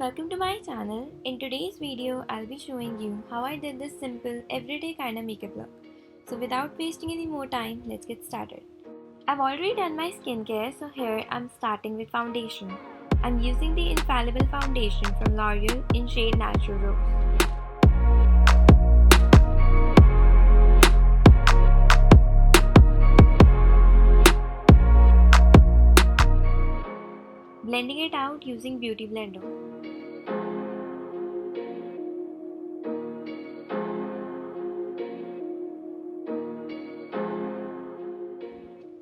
welcome to my channel. In today's video, I'll be showing you how I did this simple everyday kind of makeup look. So without wasting any more time, let's get started. I've already done my skincare, so here I'm starting with foundation. I'm using the Infallible foundation from L'Oreal in shade Natural Rose. Blending it out using Beauty Blender.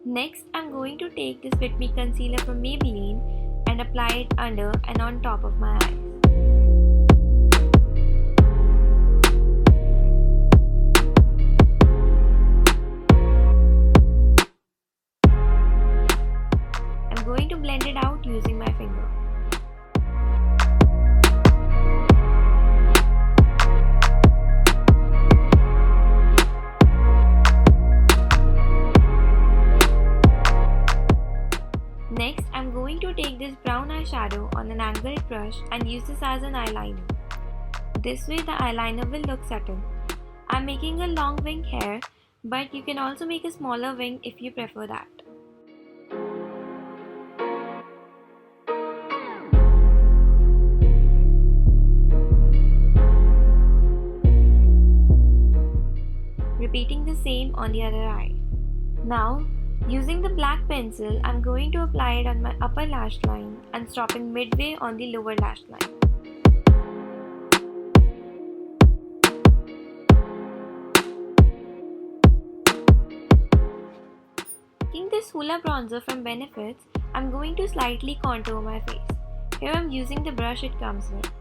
Next, I'm going to take this Fit Me concealer from Maybelline and apply it under and on top of my eyes. I'm going to blend it out using my finger. Next, I'm going to take this brown eyeshadow on an angled brush and use this as an eyeliner. This way the eyeliner will look subtle. I'm making a long wing here, but you can also make a smaller wing if you prefer that. Repeating the same on the other eye. Now, using the black pencil, I'm going to apply it on my upper lash line and stopping midway on the lower lash line. Taking this hoola bronzer from Benefits, I'm going to slightly contour my face. Here I'm using the brush it comes with.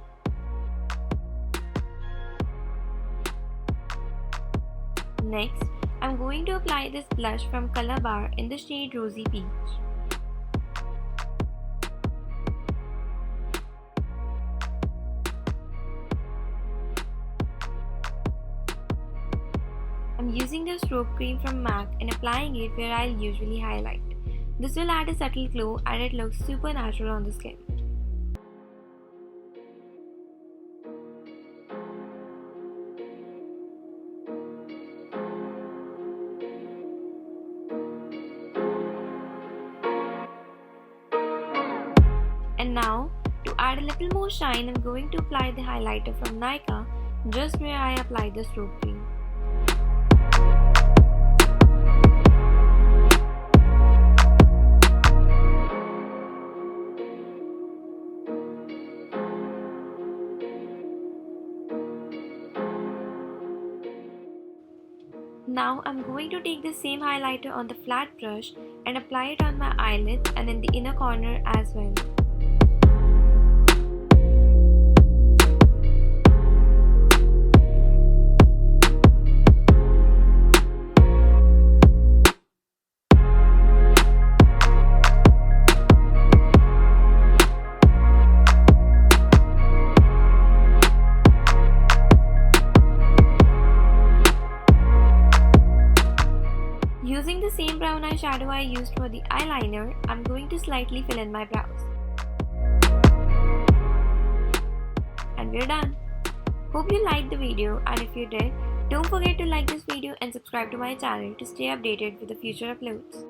Next, I'm going to apply this blush from Colorbar in the shade Rosy Peach. I'm using the strobe cream from M.A.C and applying it where I'll usually highlight. This will add a subtle glow and it looks super natural on the skin. And now, to add a little more shine, I'm going to apply the highlighter from Nykaa just where I applied the strobe cream. Now I'm going to take the same highlighter on the flat brush and apply it on my eyelids and in the inner corner as well. Using the same brown eyeshadow I used for the eyeliner, I'm going to slightly fill in my brows. And we're done. Hope you liked the video, and if you did, don't forget to like this video and subscribe to my channel to stay updated with the future uploads.